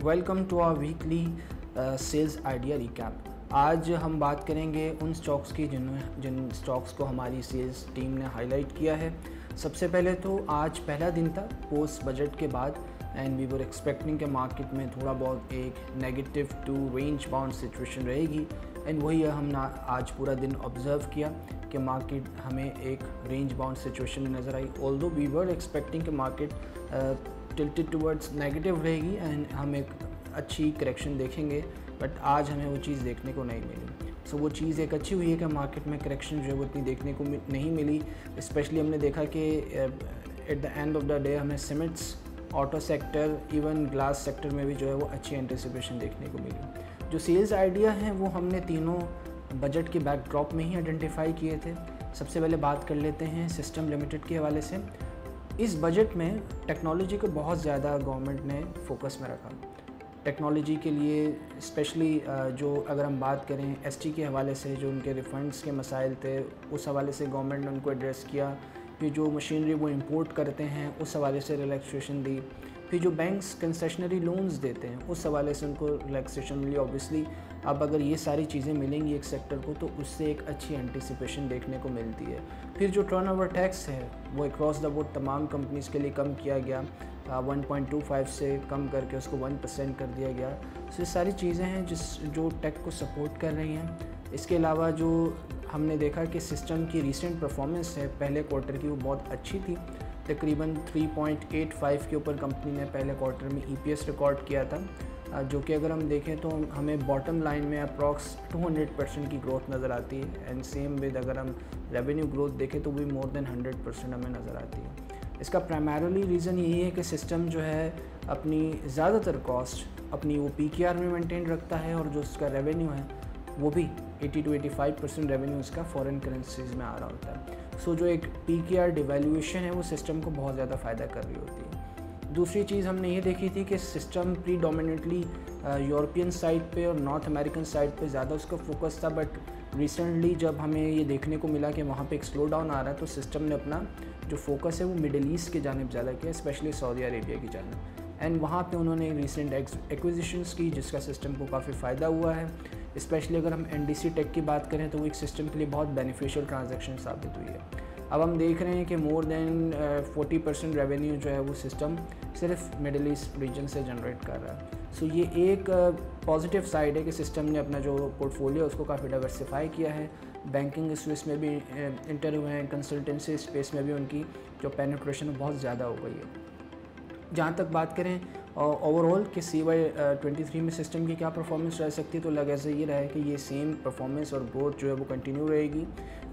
Welcome to our weekly sales idea recap. आज हम बात करेंगे उन स्टॉक्स की जिन स्टॉक्स को हमारी सेल्स टीम ने हाईलाइट किया है। सबसे पहले तो आज पहला दिन था पोस्ट बजट के बाद एंड वी वर एक्सपेक्टिंग के मार्केट में थोड़ा बहुत एक negative to range bound situation रहेगी एंड वही हमने आज पूरा दिन ऑब्जर्व किया कि मार्केट हमें एक रेंज बाउंड सिचुएशन में नज़र आई। ऑल्दो वी वर एक्सपेक्टिंग कि मार्केट टिल्टेड टुवर्ड्स नेगेटिव रहेगी एंड हम एक अच्छी करेक्शन देखेंगे, बट आज हमें वो चीज़ देखने को नहीं मिली। सो वो चीज़ एक अच्छी हुई है कि मार्केट में करेक्शन जो है वो इतनी देखने को नहीं मिली। स्पेशली हमने देखा कि at the end of the day हमें cements, auto sector, even glass sector में भी जो है वो अच्छी एंटिसिपेशन देखने को मिली। जो सेल्स आइडिया हैं वो हमने तीनों बजट के बैकड्रॉप में ही आइडेंटिफाई किए थे। सबसे पहले बात कर लेते हैं सिस्टम लिमिटेड के हवाले से। इस बजट में टेक्नोलॉजी को बहुत ज़्यादा गवर्नमेंट ने फोकस में रखा। टेक्नोलॉजी के लिए स्पेशली जो अगर हम बात करें एसटी के हवाले से, जो उनके रिफंड्स के मसाइल थे उस हवाले से गवर्नमेंट ने उनको एड्रेस किया। फिर जो मशीनरी वो इंपोर्ट करते हैं उस हवाले से रिलैक्सेशन दी। फिर जो बैंक्स कंसेशनरी लोन्स देते हैं उस हवाले से उनको रिलैक्सेशन मिली। ऑब्वियसली अब अगर ये सारी चीज़ें मिलेंगी एक सेक्टर को तो उससे एक अच्छी एंटिसिपेशन देखने को मिलती है। फिर जो टर्नओवर टैक्स है वो अक्रॉस द बोर्ड तमाम कंपनीज़ के लिए कम किया गया, 1.25 से कम करके उसको 1% कर दिया गया। सो ये सारी चीज़ें हैं जो टेक को सपोर्ट कर रही हैं। इसके अलावा जो हमने देखा कि सिस्टम की रीसेंट परफॉर्मेंस है पहले क्वार्टर की वो बहुत अच्छी थी। तकरीबन 3.85 के ऊपर कंपनी ने पहले क्वार्टर में ईपीएस रिकॉर्ड किया था, जो कि अगर हम देखें तो हमें बॉटम लाइन में अप्रॉक्स 200% की ग्रोथ नज़र आती है एंड सेम विद अगर हम रेवेन्यू ग्रोथ देखें तो भी मोर देन 100% हमें नज़र आती है। इसका प्राइमरीली रीज़न यही है कि सिस्टम जो है अपनी ज़्यादातर कॉस्ट अपनी वो पीकेआर में मेंटेन रखता है और जो उसका रेवेन्यू है वो भी 80 to 85% रेवेन्यू इसका फॉरेन करेंसीज में आ रहा होता है। सो जो एक पीकेआर डिवैल्यूएशन है वो सिस्टम को बहुत ज़्यादा फ़ायदा कर रही होती है। दूसरी चीज़ हमने ये देखी थी कि सिस्टम प्रीडोमिनेटली यूरोपियन साइड पे और नॉर्थ अमेरिकन साइड पे ज़्यादा उसका फोकस था, बट रिसेंटली जब हमें ये देखने को मिला कि वहाँ पे एक स्लो डाउन आ रहा है तो सिस्टम ने अपना जो फोकस है वो मिडल ईस्ट की जानिब ज़्यादा किया, स्पेशली सऊदी अरेबिया की जानिब। एंड वहाँ पे उन्होंने रिसेंट एक्विजिशंस की जिसका सिस्टम को काफ़ी फ़ायदा हुआ है। स्पेशली अगर हम एनडीसी टेक की बात करें तो वो एक सिस्टम के लिए बहुत बेनिफिशियल ट्रांजैक्शन साबित हुई है। अब हम देख रहे हैं कि मोर देन 40% रेवेन्यू जो है वो सिस्टम सिर्फ मिडल ईस्ट रीजन से जनरेट कर रहा है। सो ये एक पॉजिटिव साइड है कि सिस्टम ने अपना जो पोर्टफोलियो उसको काफ़ी डाइवर्सिफाई किया है। बैंकिंग स्पेस में भी इंटर हुए हैं, कंसल्टेंसी स्पेस में भी उनकी जो पेनिट्रेशन बहुत ज़्यादा हो गई है। जहाँ तक बात करें ओवरऑल कि CY23 में सिस्टम की क्या परफॉर्मेंस रह सकती है, तो लग ऐसा ये रहा है कि ये सेम परफॉर्मेंस और ग्रोथ जो है वो कंटिन्यू रहेगी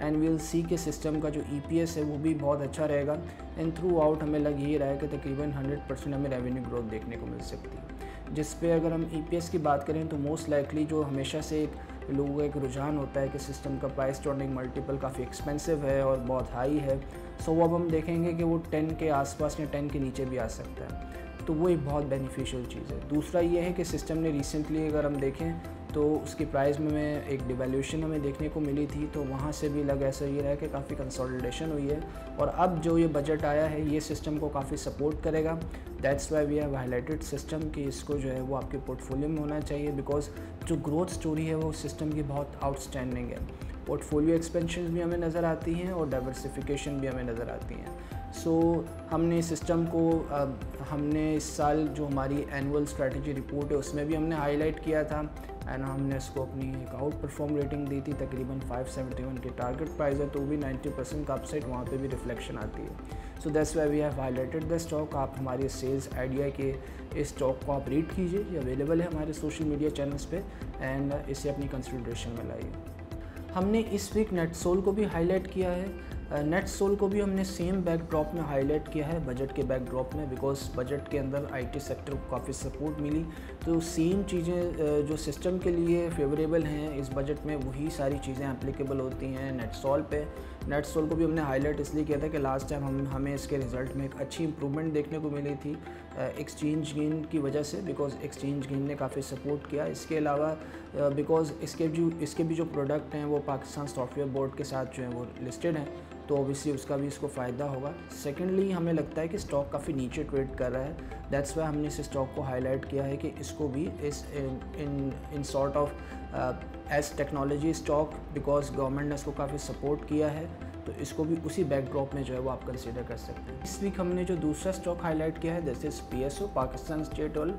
एंड वील सी के सिस्टम का जो EPS है वो भी बहुत अच्छा रहेगा एंड थ्रू आउट हमें लग ये रहा है कि तकरीबन 100% हमें रेवेन्यू ग्रोथ देखने को मिल सकती है। जिस पे अगर हम EPS की बात करें तो मोस्ट लाइकली जो हमेशा से एक लोगों का एक रुझान होता है कि सिस्टम का प्राइस टू अर्निंग मल्टीपल काफ़ी एक्सपेंसिव है और बहुत हाई है। सो अब हम देखेंगे कि वो 10 के आसपास या 10 के नीचे भी आ सकता है, तो वो एक बहुत बेनिफिशियल चीज़ है। दूसरा ये है कि सिस्टम ने रिसेंटली अगर हम देखें तो उसकी प्राइस में एक डिवैल्यूएशन हमें देखने को मिली थी, तो वहाँ से भी लग ऐसा ये रहा है कि काफ़ी कंसोलिडेशन हुई है और अब जो ये बजट आया है ये सिस्टम को काफ़ी सपोर्ट करेगा। That's why we have highlighted system कि इसको जो है वो आपके पोर्टफोलियो में होना चाहिए, बिकॉज जो ग्रोथ स्टोरी है वो सिस्टम की बहुत आउटस्टैंडिंग है। पोर्टफोलियो एक्सपेंशन भी हमें नज़र आती हैं और डाइवर्सिफिकेशन भी हमें नज़र आती हैं। सो हमने सिस्टम को हमने इस साल जो हमारी एनुअल स्ट्रेटजी रिपोर्ट है उसमें भी हमने हाईलाइट किया था एंड हमने इसको अपनी एक आउट परफॉर्म रेटिंग दी थी। तकरीबन 571 की टारगेट प्राइस है तो भी 90% का अपसाइड वहाँ पे भी रिफ्लेक्शन आती है। So that's why we have highlighted the stock. आप हमारे सेल्स आइडिया के इस स्टॉक को आप रीड कीजिए, ये अवेलेबल है हमारे सोशल मीडिया चैनल्स पे एंड इसे अपनी कंसिडरेशन में लाइए। हमने इस वीक नेटसोल को भी हाईलाइट किया है। नेटसोल को भी हमने सेम बैकड्रॉप में हाईलाइट किया है बजट के बैकड्रॉप में, बिकॉज बजट के अंदर आईटी सेक्टर को काफ़ी सपोर्ट मिली। तो सेम चीज़ें जो सिस्टम के लिए फेवरेबल हैं इस बजट में वही सारी चीज़ें एप्लीकेबल होती हैं नेटसोल पे। नेटसोल को भी हमने हाईलाइट इसलिए किया था कि लास्ट टाइम हमें इसके रिज़ल्ट में एक अच्छी इंप्रूवमेंट देखने को मिली थी एक्सचेंज गेन की वजह से, बिकॉज एक्सचेंज गेन ने काफ़ी सपोर्ट किया। इसके अलावा बिकॉज इसके भी जो प्रोडक्ट हैं वो पाकिस्तान सॉफ्टवेयर बोर्ड के साथ जो है वो लिस्टेड हैं, तो ऑब्वियसली उसका भी इसको फ़ायदा होगा। सेकेंडली हमें लगता है कि स्टॉक काफ़ी नीचे ट्रेड कर रहा है, दैट्स वाई हमने इस स्टॉक को हाईलाइट किया है कि इसको भी इस in sort of as technology stock, because government ने इसको काफ़ी सपोर्ट किया है, तो इसको भी उसी बैकड्रॉप में जो है वो आप कंसीडर कर सकते हैं। इस वीक हमने जो दूसरा स्टॉक हाईलाइट किया है this is PSO, Pakistan state oil.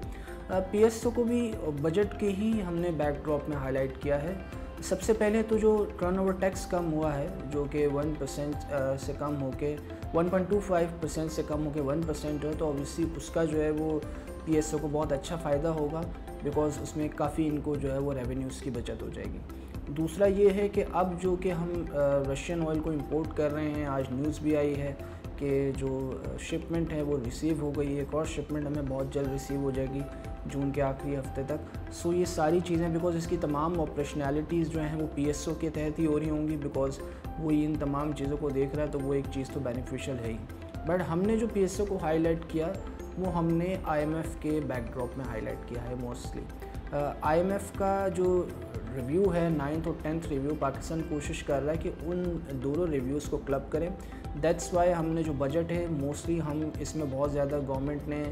PSO को भी बजट के ही हमने बैकड्रॉप में हाईलाइट किया है। सबसे पहले तो जो टर्नओवर टैक्स कम हुआ है, जो कि 1% से कम होके 1.25% से कम होके 1% है, तो ऑब्वियसली उसका जो है वो PSO को बहुत अच्छा फ़ायदा होगा, बिकॉज़ उसमें काफ़ी इनको जो है वो रेवेन्यूज़ की बचत हो जाएगी। दूसरा ये है कि अब जो कि हम रशियन ऑयल को इंपोर्ट कर रहे हैं, आज न्यूज़ भी आई है कि जो शिपमेंट है वो रिसीव हो गई है, एक और शिपमेंट हमें बहुत जल्द रिसीव हो जाएगी जून के आखिरी हफ्ते तक। सो ये सारी चीज़ें, बिकॉज़ इसकी तमाम ऑपरेशनैलिटीज़ जो हैं वो PSO के तहत ही हो रही होंगी, बिकॉज़ वो इन तमाम चीज़ों को देख रहा है, तो वो एक चीज़ तो बेनिफिशियल है ही। बट हमने जो PSO को हाईलाइट किया वो हमने IMF के बैकड्रॉप में हाईलाइट किया है मोस्टली। IMF का जो रिव्यू है 9th और 10th रिव्यू, पाकिस्तान कोशिश कर रहा है कि उन दोनों रिव्यूज़ को क्लब करें। दैट्स वाई हमने जो बजट है मोस्टली हम इसमें बहुत ज़्यादा गवर्नमेंट ने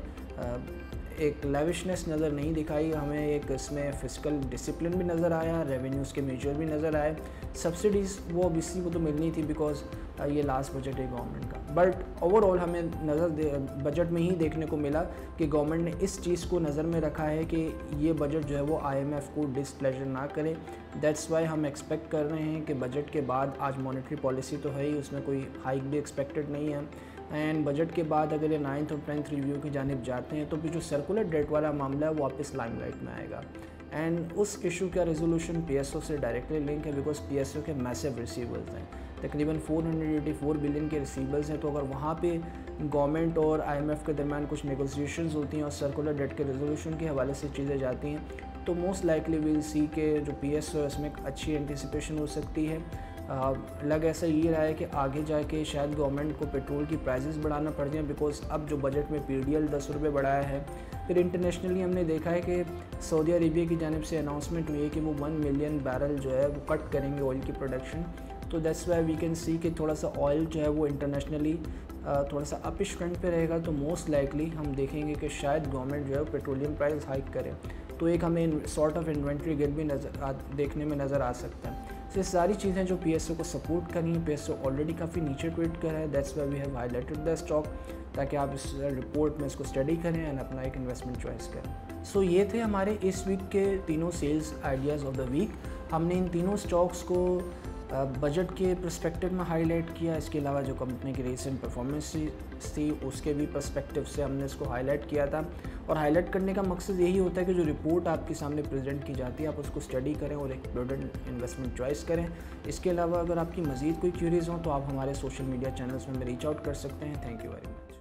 एक लेविशनेस नज़र नहीं दिखाई, हमें एक इसमें फिस्कल डिसिप्लिन भी नज़र आया, रेवेन्यूज़ के मेजर भी नज़र आए। सब्सिडीज़ वो ऑब्वियसली वो तो मिलनी थी, बिकॉज ये लास्ट बजट है गवर्नमेंट का। बट ओवरऑल हमें बजट में ही देखने को मिला कि गवर्नमेंट ने इस चीज़ को नज़र में रखा है कि ये बजट जो है वो IMF को डिसप्लेजर ना करे। दैट्स वाई हम एक्सपेक्ट कर रहे हैं कि बजट के बाद, आज मॉनेटरी पॉलिसी तो है ही, उसमें कोई हाइक भी एक्सपेक्टेड नहीं है, एंड बजट के बाद अगर ये 9th और 10th रिव्यू की जानिब जाते हैं तो फिर जो सर्कुलर डेट वाला मामला है वो वापस लाइमलाइट में आएगा, एंड उस इशू का रेजोल्यूशन PSO से डायरेक्टली लिंक है, बिकॉज PSO के मैसिव रिसीवर्स हैं, तकरीबन 484 बिलियन के रिसीवर्स हैं। तो अगर वहाँ पे गवर्नमेंट और IMF के दरमियान कुछ नेगोशिएशंस होती हैं और सर्कुलर डेट के रेजोल्यूशन के हवाले से चीज़ें जाती हैं, तो मोस्ट लाइकली विल सी के जो PSO है उसमें अच्छी एंटिसिपेशन हो सकती है। लग ऐसा ये रहा है कि आगे जाके शायद गवर्नमेंट को पेट्रोल की प्राइसेस बढ़ाना पड़ जाए, बिकॉज अब जो बजट में PDL 10 रुपये बढ़ाया है। फिर इंटरनेशनली हमने देखा है कि सऊदी अरेबिया की जानिब से अनाउंसमेंट हुई है कि वो 1 मिलियन बैरल जो है वो कट करेंगे ऑयल की प्रोडक्शन। तो that's why we can see कि थोड़ा सा ऑयल जो है वो इंटरनेशनली थोड़ा सा अपिश फ्रंट पे रहेगा, तो मोस्ट लाइकली हम देखेंगे कि शायद गवर्नमेंट जो है पेट्रोलियम प्राइस हाइक करे, तो एक हमें सॉर्ट ऑफ इन्वेंट्री गिर भी देखने में नज़र आ सकता है। तो ये सारी चीज़ें जो PSO को सपोर्ट कर रही हैं, PSO ऑलरेडी काफ़ी नीचे ट्रेड कर रहा है, that's why we have highlighted the stock, ताकि आप इस रिपोर्ट में इसको स्टडी करें एंड अपना एक इन्वेस्टमेंट चॉइस करें। सो ये थे हमारे इस वीक के तीनों sales ideas of the week. हमने इन तीनों स्टॉक्स को बजट के पर्सपेक्टिव में हाईलाइट किया, इसके अलावा जो कंपनी की रीसेंट परफॉर्मेंस थी उसके भी पर्सपेक्टिव से हमने इसको हाईलाइट किया था। और हाईलाइट करने का मकसद यही होता है कि जो रिपोर्ट आपके सामने प्रेजेंट की जाती है आप उसको स्टडी करें और एक प्रूडेंट इन्वेस्टमेंट चॉइस करें। इसके अलावा अगर आपकी मज़ीद कोई क्यूरीज हो तो आप हमारे सोशल मीडिया चैनल्स में रीच आउट कर सकते हैं। Thank you very much.